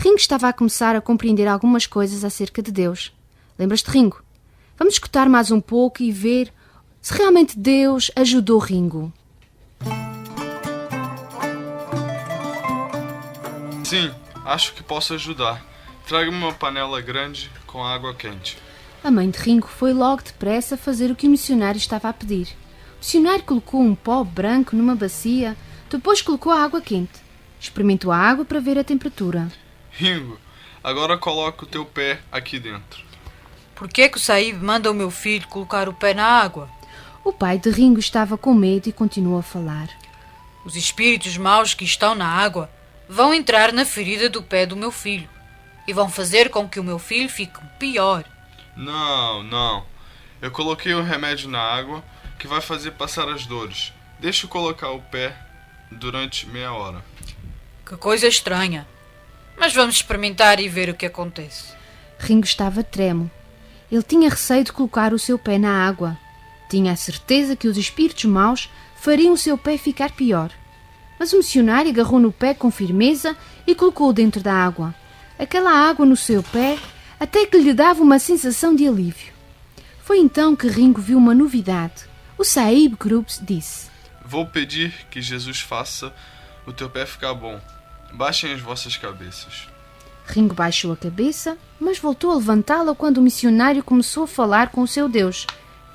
Ringo estava a começar a compreender algumas coisas acerca de Deus. Lembras-te, Ringo? Vamos escutar mais um pouco e ver se realmente Deus ajudou Ringo. Sim, acho que posso ajudar. Traga-me uma panela grande com água quente. A mãe de Ringo foi logo depressa fazer o que o missionário estava a pedir. O missionário colocou um pó branco numa bacia, depois colocou a água quente. Experimentou a água para ver a temperatura. Ringo, agora coloca o teu pé aqui dentro. Por que é que o Saíbe manda o meu filho colocar o pé na água? O pai de Ringo estava com medo e continuou a falar. Os espíritos maus que estão na água vão entrar na ferida do pé do meu filho e vão fazer com que o meu filho fique pior. Não. Eu coloquei um remédio na água que vai fazer passar as dores. Deixa eu colocar o pé durante meia hora. Que coisa estranha. Mas vamos experimentar e ver o que acontece. Ringo estava tremo. Ele tinha receio de colocar o seu pé na água. Tinha a certeza que os espíritos maus fariam o seu pé ficar pior. Mas o missionário agarrou no pé com firmeza e colocou-o dentro da água. Aquela água no seu pé até que lhe dava uma sensação de alívio. Foi então que Ringo viu uma novidade. O Saíbe Groups disse: Vou pedir que Jesus faça o teu pé ficar bom. Baixem as vossas cabeças. Ringo baixou a cabeça, mas voltou a levantá-la quando o missionário começou a falar com o seu Deus.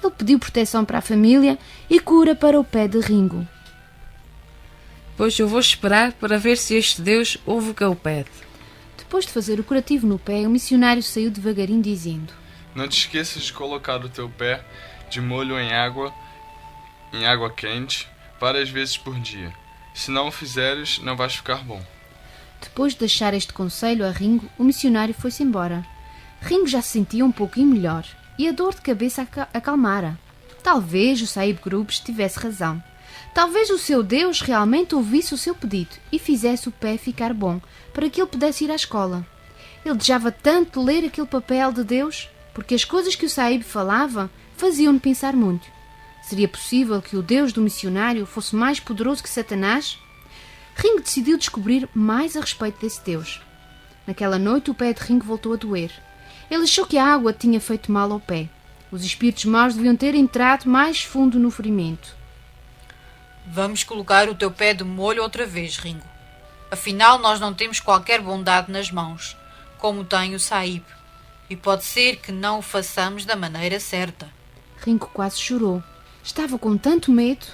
Ele pediu proteção para a família e cura para o pé de Ringo. Pois eu vou esperar para ver se este Deus ouve o que eu pede. Depois de fazer o curativo no pé, o missionário saiu devagarinho dizendo: Não te esqueças de colocar o teu pé de molho em água quente, várias vezes por dia. Se não o fizeres, não vais ficar bom. Depois de deixar este conselho a Ringo, o missionário foi-se embora. Ringo já se sentia um pouquinho melhor e a dor de cabeça acalmara. Talvez o Saíbe Groups tivesse razão. Talvez o seu Deus realmente ouvisse o seu pedido e fizesse o pé ficar bom, para que ele pudesse ir à escola. Ele desejava tanto ler aquele papel de Deus, porque as coisas que o Saíbe falava faziam-no pensar muito. Seria possível que o Deus do missionário fosse mais poderoso que Satanás? Ringo decidiu descobrir mais a respeito desse Deus. Naquela noite o pé de Ringo voltou a doer. Ele achou que a água tinha feito mal ao pé. Os espíritos maus deviam ter entrado mais fundo no ferimento. Vamos colocar o teu pé de molho outra vez, Ringo. Afinal, nós não temos qualquer bondade nas mãos, como tem o Saíbe. E pode ser que não o façamos da maneira certa. Ringo quase chorou. Estava com tanto medo.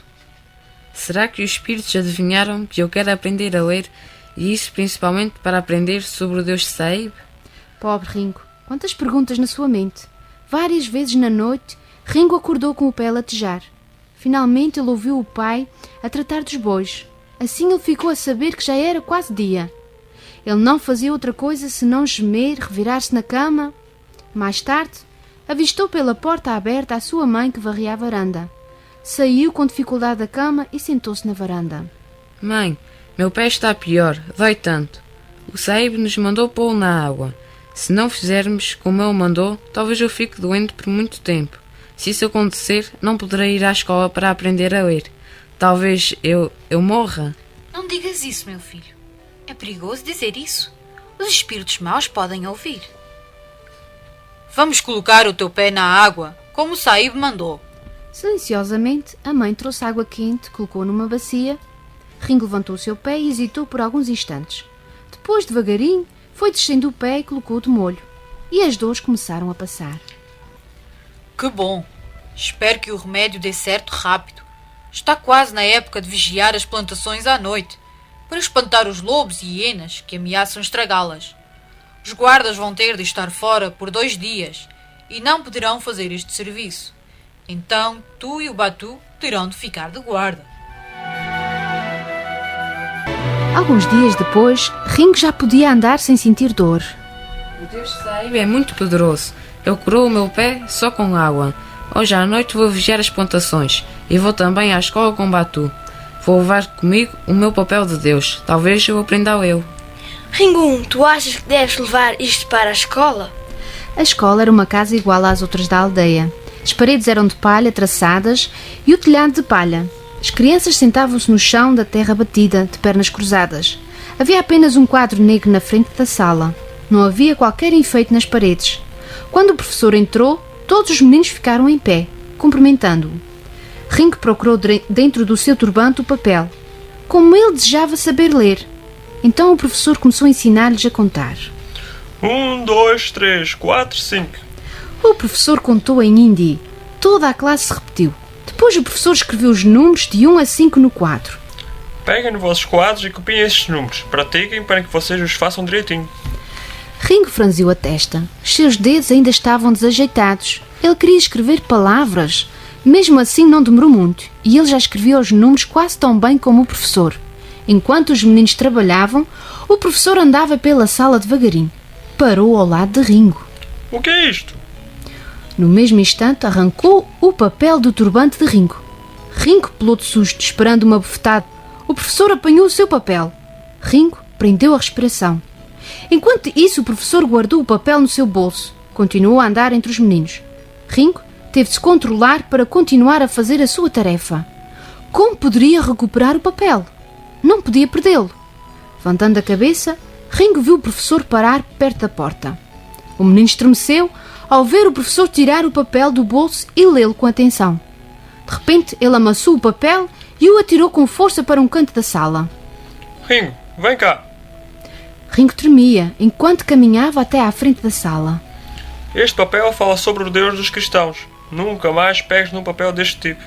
Será que os espíritos adivinharam que eu quero aprender a ler, e isso principalmente para aprender sobre o Deus de Saíbe? Pobre Ringo, quantas perguntas na sua mente. Várias vezes na noite, Ringo acordou com o pé a latejar. Finalmente ele ouviu o pai a tratar dos bois. Assim ele ficou a saber que já era quase dia. Ele não fazia outra coisa senão gemer, revirar-se na cama. Mais tarde, avistou pela porta aberta a sua mãe que varria a varanda. Saiu com dificuldade da cama e sentou-se na varanda. Mãe, meu pé está pior, dói tanto. O Saíbe nos mandou pô-lo na água. Se não fizermos como ele mandou, talvez eu fique doente por muito tempo. Se isso acontecer, não poderei ir à escola para aprender a ler. Talvez eu morra. Não digas isso, meu filho. É perigoso dizer isso. Os espíritos maus podem ouvir. Vamos colocar o teu pé na água, como o Saíbe mandou. Silenciosamente, a mãe trouxe água quente, colocou numa bacia. Ringo levantou o seu pé e hesitou por alguns instantes. Depois, devagarinho, foi descendo o pé e colocou-o de molho. E as dores começaram a passar. Que bom! Espero que o remédio dê certo rápido. Está quase na época de vigiar as plantações à noite, para espantar os lobos e hienas que ameaçam estragá-las. Os guardas vão ter de estar fora por 2 dias e não poderão fazer este serviço. Então, tu e o Batu terão de ficar de guarda. Alguns dias depois, Ringo já podia andar sem sentir dor. O Deus de Saíbe é muito poderoso. Ele curou o meu pé só com água. Hoje à noite vou vigiar as plantações e vou também à escola com Batu. Vou levar comigo o meu papel de Deus. Talvez eu aprenda a lê-lo. Ringo, tu achas que deves levar isto para a escola? A escola era uma casa igual às outras da aldeia. As paredes eram de palha traçadas e o telhado de palha. As crianças sentavam-se no chão da terra batida, de pernas cruzadas. Havia apenas um quadro negro na frente da sala. Não havia qualquer enfeite nas paredes. Quando o professor entrou, todos os meninos ficaram em pé, cumprimentando-o. Ring procurou dentro do seu turbante o papel, como ele desejava saber ler. Então o professor começou a ensinar-lhes a contar. 1, 2, 3, 4, 5. O professor contou em hindi. Toda a classe repetiu. Depois o professor escreveu os números de 1 a 5 no quadro. Peguem nos vossos quadros e copiem estes números. Pratiquem para que vocês os façam direitinho. Ring franziu a testa. Os seus dedos ainda estavam desajeitados. Ele queria escrever palavras. Mesmo assim não demorou muito, e ele já escrevia os números quase tão bem como o professor. Enquanto os meninos trabalhavam, o professor andava pela sala devagarinho. Parou ao lado de Ringo. O que é isto? No mesmo instante, arrancou o papel do turbante de Ringo. Ringo pulou de susto, esperando uma bofetada. O professor apanhou o seu papel. Ringo prendeu a respiração. Enquanto isso, o professor guardou o papel no seu bolso. Continuou a andar entre os meninos. Ringo teve de se controlar para continuar a fazer a sua tarefa. Como poderia recuperar o papel? Não podia perdê-lo. Levantando a cabeça, Ringo viu o professor parar perto da porta. O menino estremeceu ao ver o professor tirar o papel do bolso e lê-lo com atenção. De repente, ele amassou o papel e o atirou com força para um canto da sala. Ringo, vem cá. Ringo tremia enquanto caminhava até à frente da sala. Este papel fala sobre o Deus dos cristãos. Nunca mais pegues num papel deste tipo.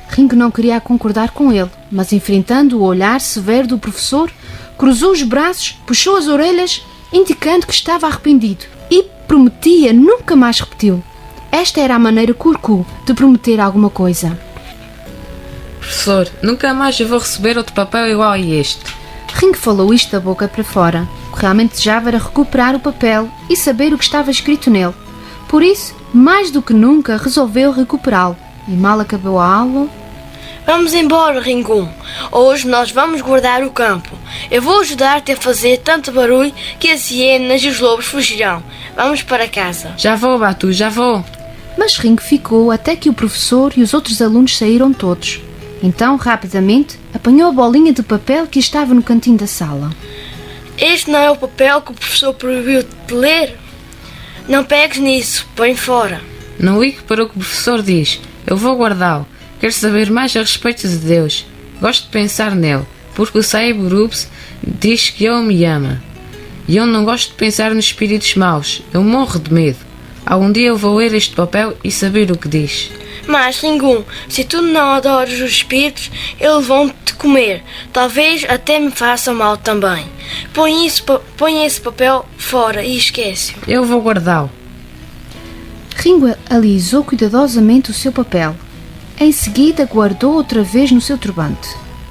Ringo não queria concordar com ele, mas enfrentando o olhar severo do professor, cruzou os braços, puxou as orelhas, indicando que estava arrependido e prometia nunca mais repetiu. Esta era a maneira curcu de prometer alguma coisa. Professor, nunca mais eu vou receber outro papel igual a este. Ringo falou isto da boca para fora. O que realmente desejava era recuperar o papel e saber o que estava escrito nele. Por isso, mais do que nunca, resolveu recuperá-lo. E mal acabou a aula... Vamos embora, Ringo. Hoje nós vamos guardar o campo. Eu vou ajudar-te a fazer tanto barulho que as hienas e os lobos fugirão. Vamos para casa. Já vou, Batu, já vou. Mas Ringo ficou até que o professor e os outros alunos saíram todos. Então, rapidamente, apanhou a bolinha de papel que estava no cantinho da sala. Este não é o papel que o professor proibiu de ler? Não pegues nisso, põe fora. Não ligue para o que o professor diz. Eu vou guardá-lo. Quero saber mais a respeito de Deus. Gosto de pensar nele, porque o Sahib Groups diz que ele me ama. E eu não gosto de pensar nos espíritos maus. Eu morro de medo. Algum dia eu vou ler este papel e saber o que diz. Mas, Ringo, se tu não adoras os espíritos, eles vão te comer. Talvez até me façam mal também. Põe esse papel fora e esquece-o. Eu vou guardá-lo. Ringo alisou cuidadosamente o seu papel. Em seguida, guardou outra vez no seu turbante.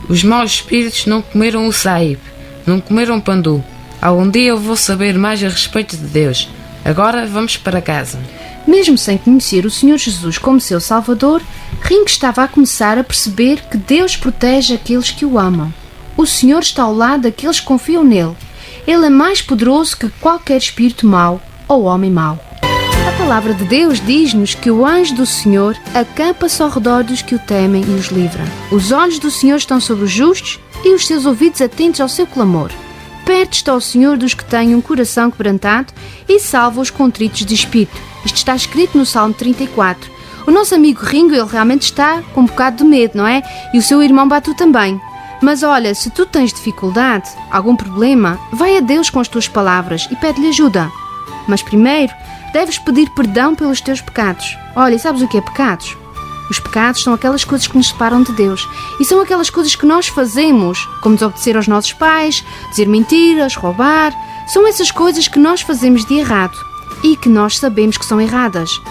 Os maus espíritos não comeram o Sahib. Não comeram Pandu. Algum dia eu vou saber mais a respeito de Deus. Agora vamos para casa. Mesmo sem conhecer o Senhor Jesus como seu Salvador, Ringo estava a começar a perceber que Deus protege aqueles que o amam. O Senhor está ao lado daqueles que confiam nele. Ele é mais poderoso que qualquer espírito mau ou homem mau. A palavra de Deus diz-nos que o anjo do Senhor acampa-se ao redor dos que o temem e os livra. Os olhos do Senhor estão sobre os justos e os seus ouvidos atentos ao seu clamor. Perto está o Senhor dos que têm um coração quebrantado e salva os contritos de espírito. Isto está escrito no Salmo 34. O nosso amigo Ringo, ele realmente está com um bocado de medo, não é? E o seu irmão Batu também. Mas olha, se tu tens dificuldade, algum problema, vai a Deus com as tuas palavras e pede-lhe ajuda. Mas primeiro, deves pedir perdão pelos teus pecados. Olha, sabes o que é pecados? Os pecados são aquelas coisas que nos separam de Deus. E são aquelas coisas que nós fazemos, como desobedecer aos nossos pais, dizer mentiras, roubar. São essas coisas que nós fazemos de errado e que nós sabemos que são erradas.